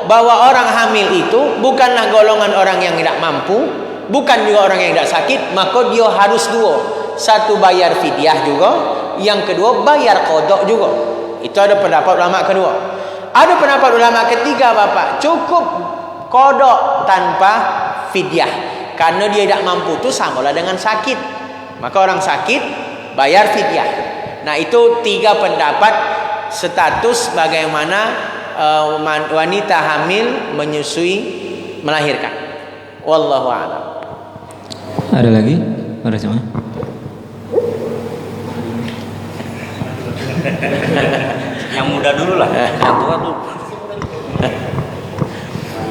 bahwa orang hamil itu bukanlah golongan orang yang tidak mampu, bukan juga orang yang tidak sakit, maka dia harus dua. Satu bayar fidyah juga, yang kedua bayar qada juga. Itu ada pendapat ulama kedua. Ada pendapat ulama ketiga, Bapak, cukup qada tanpa fidyah. Karena dia tidak mampu itu samalah dengan sakit. Maka orang sakit bayar fidyah. Nah, itu tiga pendapat status bagaimana wanita hamil, menyusui, melahirkan. Wallahu a'lam. Ada lagi? Ada semua? Yang muda dulu lah, yang tua dulu.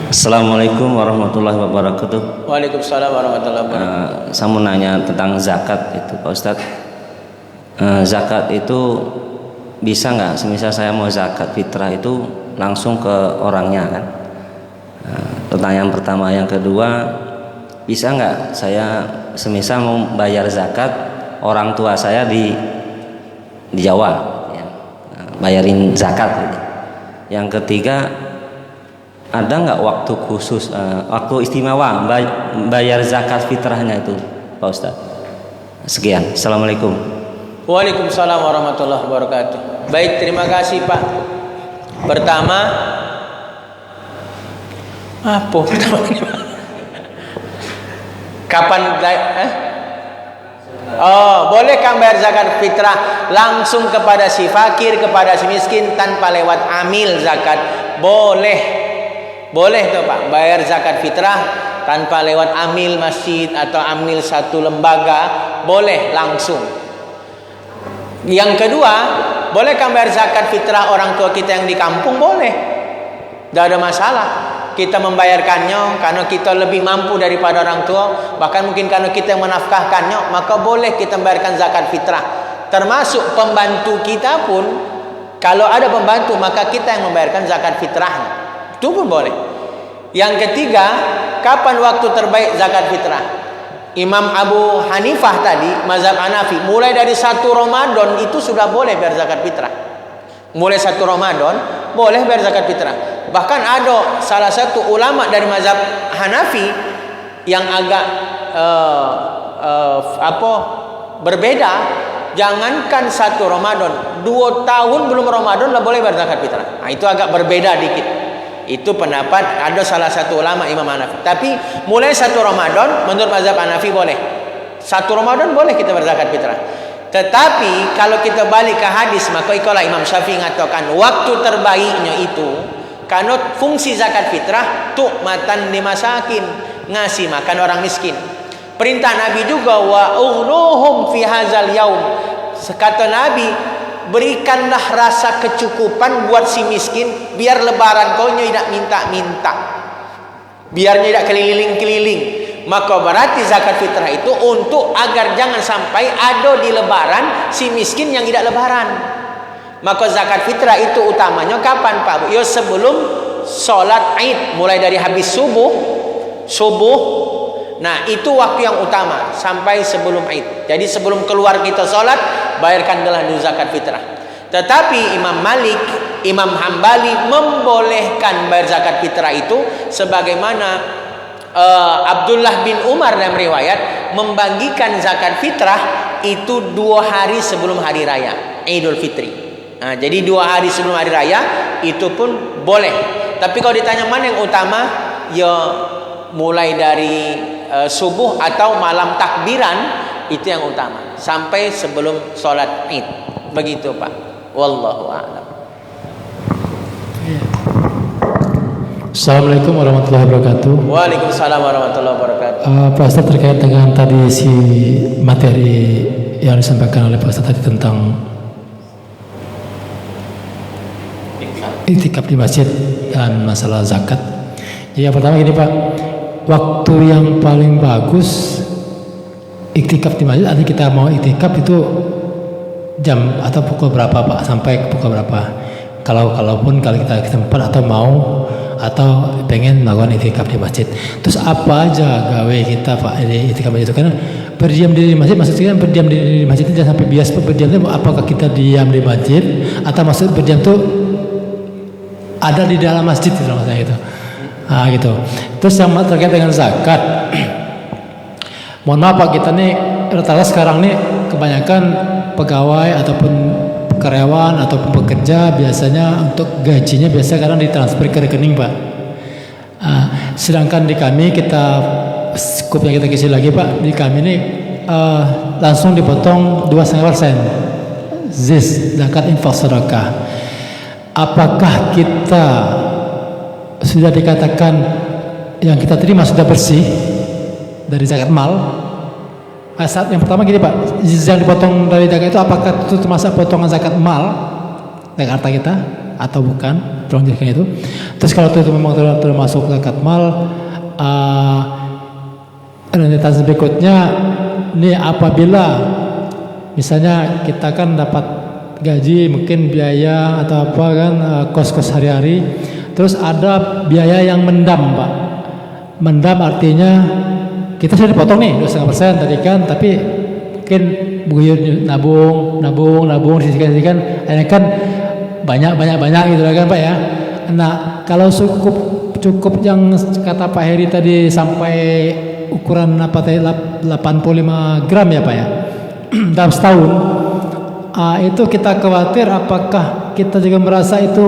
Assalamualaikum warahmatullahi wabarakatuh. Waalaikumsalam warahmatullahi wabarakatuh. Saya mau nanya tentang zakat itu, Pak Ustadz. Zakat itu bisa nggak? Semisal saya mau zakat fitrah itu langsung ke orangnya kan? Pertanyaan pertama. Yang kedua, bisa nggak saya semisal mau bayar zakat orang tua saya di Jawa, ya, bayarin zakat gitu. Yang ketiga, ada nggak waktu khusus, waktu istimewa bayar zakat fitrahnya itu, Pak Ustadz? Sekian. Assalamualaikum. Waalaikumsalam warahmatullahi wabarakatuh. Baik, terima kasih Pak. Pertama, apa pertama ini Pak? Kapan? Oh, boleh kan bayar zakat fitrah langsung kepada si fakir, kepada si miskin tanpa lewat amil zakat? Boleh, boleh tuh Pak, bayar zakat fitrah tanpa lewat amil masjid atau amil satu lembaga, boleh langsung. Yang kedua, boleh kan bayar zakat fitrah orang tua kita yang di kampung? Boleh, tidak ada masalah. Kita membayarkannya karena kita lebih mampu daripada orang tua, bahkan mungkin karena kita yang menafkahkannya, maka boleh kita membayarkan zakat fitrah. Termasuk pembantu kita pun, kalau ada pembantu maka kita yang membayarkan zakat fitrahnya, itu pun boleh. Yang ketiga, kapan waktu terbaik zakat fitrah? Imam Abu Hanifah tadi, mazhab Hanafi, mulai dari 1 Ramadan itu sudah boleh bayar zakat fitrah. Mulai 1 Ramadan boleh bayar zakat fitrah. Bahkan ada salah satu ulama dari mazhab Hanafi yang agak berbeda. Jangankan 1 Ramadan, 2 tahun belum Ramadan lah boleh bayar zakat fitrah. Nah, itu agak berbeda dikit. Itu pendapat ada salah satu ulama Imam Hanafi. Tapi mulai 1 Ramadan menurut mazhab Hanafi boleh. 1 Ramadan boleh kita berzakat fitrah. Tetapi kalau kita balik ke hadis, maka itulah Imam Syafi'i mengatakan waktu terbaiknya itu, karena fungsi zakat fitrah tu'matan limasakin, ngasih makan orang miskin. Perintah Nabi juga wa ughnuhum fi hadzal yaum. Kata Nabi, berikanlah rasa kecukupan buat si miskin, biar lebaran kau tidak minta-minta, biar tidak keliling-keliling. Maka berarti zakat fitrah itu untuk agar jangan sampai ada di lebaran si miskin yang tidak lebaran. Maka zakat fitrah itu utamanya kapan Pak? Ya sebelum sholat Id, mulai dari habis subuh. Nah, itu waktu yang utama sampai sebelum Id. Jadi sebelum keluar kita sholat, bayarkan dulu zakat fitrah. Tetapi Imam Malik, Imam Hambali membolehkan bayar zakat fitrah itu sebagaimana Abdullah bin Umar dalam riwayat membagikan zakat fitrah itu 2 hari sebelum hari raya Idul Fitri. Nah, jadi 2 hari sebelum hari raya itu pun boleh. Tapi kalau ditanya mana yang utama, ya mulai dari subuh atau malam takbiran itu yang utama sampai sebelum sholat Id. Begitu Pak. Wallahu a'lam. Assalamualaikum warahmatullahi wabarakatuh. Waalaikumsalam warahmatullahi wabarakatuh. Pak Ustadz, terkait dengan tadi si materi yang disampaikan oleh Pak Ustadz tadi tentang iktikaf di masjid dan masalah zakat. Jadi yang pertama gini Pak, waktu yang paling bagus iktikaf di masjid, ada kita mau iktikaf itu jam atau pukul berapa Pak, sampai pukul berapa? Kalaupun kita sempat atau mau atau pengen melakukan iktikaf di masjid, terus apa aja gawe kita Pak di iktikaf itu? Karena berdiam diri di masjid, maksudnya berdiam diri di masjid itu jangan sampai bias berdiam itu, apakah kita diam di masjid atau maksud berdiam itu ada di dalam masjid itu maksudnya itu. Nah gitu. Terus yang terkait dengan zakat, mohon maaf Pak, kita nih rata-rata sekarang nih kebanyakan pegawai ataupun karyawan ataupun pekerja biasanya untuk gajinya biasa kadang ditransfer ke rekening Pak. Sedangkan di kami kita skup yang kita kasih lagi Pak, di kami ini langsung dipotong 2,5% ZIS, zakat infak sedekah. Apakah kita sudah dikatakan yang kita terima sudah bersih dari zakat mal? Saat yang pertama gini Pak, yang dipotong dari zakat itu apakah itu termasuk potongan zakat mal, zakat harta kita atau bukan? Tolong jelaskan itu. Terus kalau itu memang termasuk zakat mal, rentetan berikutnya ini apabila misalnya kita kan dapat gaji, mungkin biaya atau apa kan, kos-kos hari-hari, terus ada biaya yang mendam Pak. Mendam artinya kita sudah dipotong nih 2,5% tadi kan, tapi mungkin buyur nabung disisikan, akhirnya kan banyak gitu kan Pak ya. Nah kalau cukup yang kata Pak Heri tadi sampai ukuran apa tadi 85 gram ya Pak ya dalam setahun, itu kita khawatir apakah kita juga merasa itu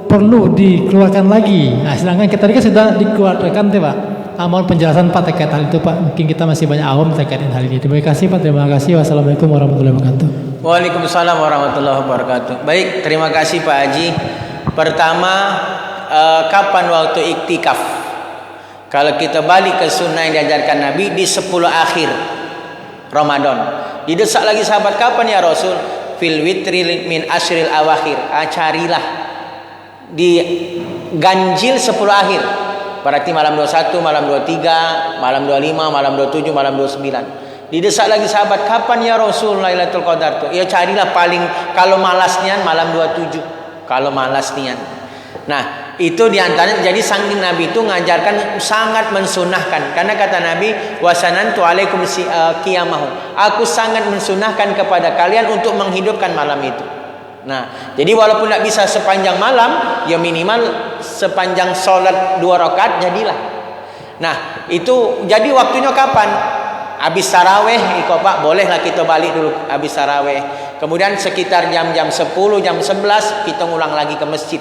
perlu dikeluarkan lagi. Nah sedangkan kita tadi kan sudah dikeluarkan tuh Pak. Mohon penjelasan Pak terkait hal itu Pak, mungkin kita masih banyak awam terkait hal ini. Terima kasih Pak, terima kasih. Wassalamualaikum warahmatullahi wabarakatuh. Waalaikumsalam warahmatullahi wabarakatuh. Baik, terima kasih Pak Haji. Pertama, kapan waktu iktikaf? Kalau kita balik ke sunnah yang diajarkan Nabi di 10 akhir Ramadan. Didesak lagi sahabat, kapan ya Rasul? Fil witri min asyril awakhir. Carilah di ganjil 10 akhir. Berarti malam 21, malam 23, malam 25, malam 27, malam 29. Didesak lagi sahabat, kapan ya Rasul Lailatul Qadar tuh? Ya carilah paling kalau malas nian malam 27. Kalau malas nian. Nah, itu diantaranya. Jadi saking Nabi itu mengajarkan sangat mensunahkan. Karena kata Nabi, wasanantu alaikum qiyamahu. Aku sangat mensunahkan kepada kalian untuk menghidupkan malam itu. Nah, jadi walaupun tidak bisa sepanjang malam, ya minimal sepanjang sholat 2 rakaat jadilah. Nah, itu jadi waktunya kapan? Habis taraweh, Pak, bolehlah kita balik dulu habis taraweh. Kemudian sekitar jam-jam 10, jam 11 kita ngulang lagi ke masjid.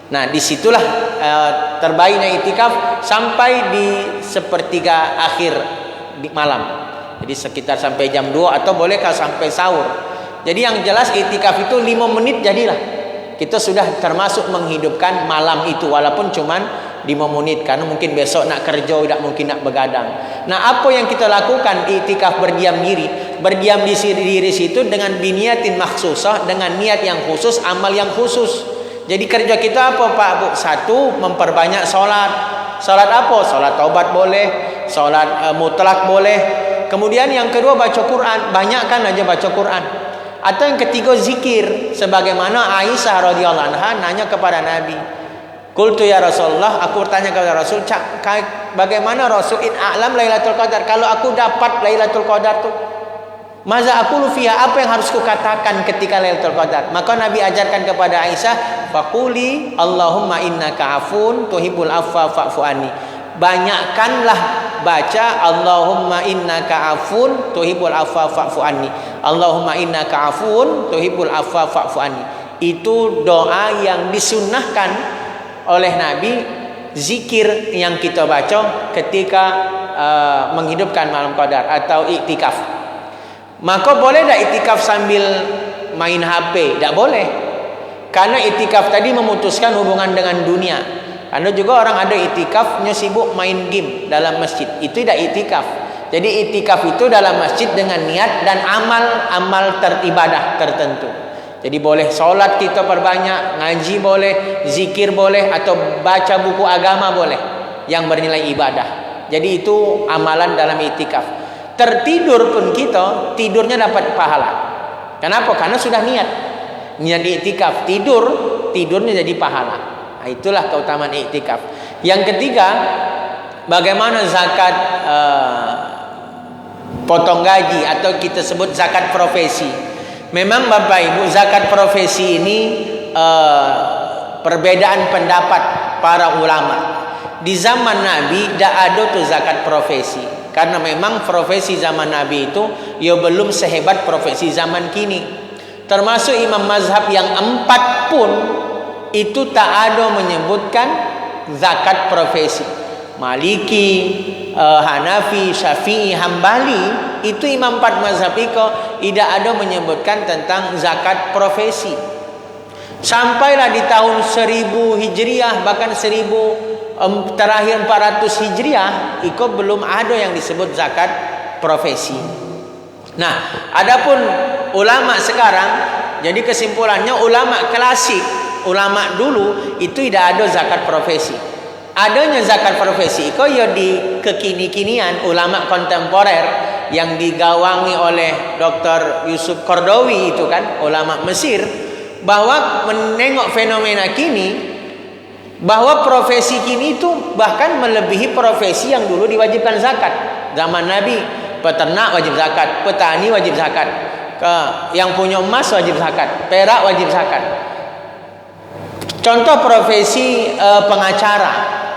Nah, disitulah terbaiknya itikaf sampai di sepertiga akhir di malam. Jadi sekitar sampai jam 2 atau bolehkah sampai sahur. Jadi yang jelas itikaf itu 5 menit jadilah. Kita sudah termasuk menghidupkan malam itu walaupun cuman 5 menit karena mungkin besok nak kerja, tidak mungkin nak begadang. Nah, apa yang kita lakukan itikaf berdiam diri? Berdiam diri situ dengan biniatin makhsusah, dengan niat yang khusus, amal yang khusus. Jadi kerja kita apa Pak Bu? Satu, memperbanyak sholat. Sholat apa? Sholat taubat boleh, sholat mutlak boleh. Kemudian yang kedua baca Quran, banyakkan aja baca Quran. Atau yang ketiga zikir, sebagaimana Aisyah radhiyallahu anha nanya kepada Nabi, qultu ya Rasulullah, aku bertanya kepada Rasul, bagaimana Rasul in a'lam Lailatul Qadar, kalau aku dapat Lailatul Qadar tuh, maza aku lufiha, apa yang harus kukatakan ketika Lailatul Qadar? Maka Nabi ajarkan kepada Aisyah, faquli Allahumma innaka afun tuhibbul afwa fa'fu anni. Banyakkanlah baca Allahumma innaka afun tuhibbul afwa fa'fu anni. Allahumma innaka afun tuhibbul afwa fa'fu anni. Itu doa yang disunnahkan oleh Nabi, zikir yang kita baca ketika menghidupkan malam qadar atau iktikaf. Maka boleh tak iktikaf sambil main HP? Tak boleh. Karena iktikaf tadi memutuskan hubungan dengan dunia. Karena juga orang ada iktikafnya sibuk main game dalam masjid. Itu tidak iktikaf. Jadi iktikaf itu dalam masjid dengan niat dan amal teribadah tertentu. Jadi boleh sholat kita perbanyak, ngaji boleh, zikir boleh, atau baca buku agama boleh yang bernilai ibadah. Jadi itu amalan dalam iktikaf. tertidur pun kita tidurnya dapat pahala. Kenapa? Karena sudah niat iktikaf, tidurnya jadi pahala. Nah, itulah keutamaan iktikaf. Yang ketiga, bagaimana zakat potong gaji atau kita sebut zakat profesi. Memang Bapak Ibu, zakat profesi ini perbedaan pendapat para ulama. Di zaman Nabi tidak ada tuh zakat profesi, karena memang profesi zaman Nabi itu ya belum sehebat profesi zaman kini. Termasuk imam mazhab yang 4 pun itu tak ada menyebutkan zakat profesi. Maliki, Hanafi, Syafi'i, Hambali, itu imam 4 mazhab itu tidak ada menyebutkan tentang zakat profesi. Sampailah di tahun 1000 Hijriah, bahkan 1000 terakhir 400 Hijriah, itu belum ada yang disebut zakat profesi. Nah, adapun ulama sekarang, jadi kesimpulannya ulama klasik, ulama dulu itu tidak ada zakat profesi. Adanya zakat profesi itu ya di kekini-kinian ulama kontemporer yang digawangi oleh Dr. Yusuf Qaradawi itu kan, ulama Mesir, bahwa menengok fenomena kini, bahwa profesi kini itu bahkan melebihi profesi yang dulu diwajibkan zakat. Zaman Nabi, peternak wajib zakat, petani wajib zakat, yang punya emas wajib zakat, perak wajib zakat. Contoh profesi pengacara.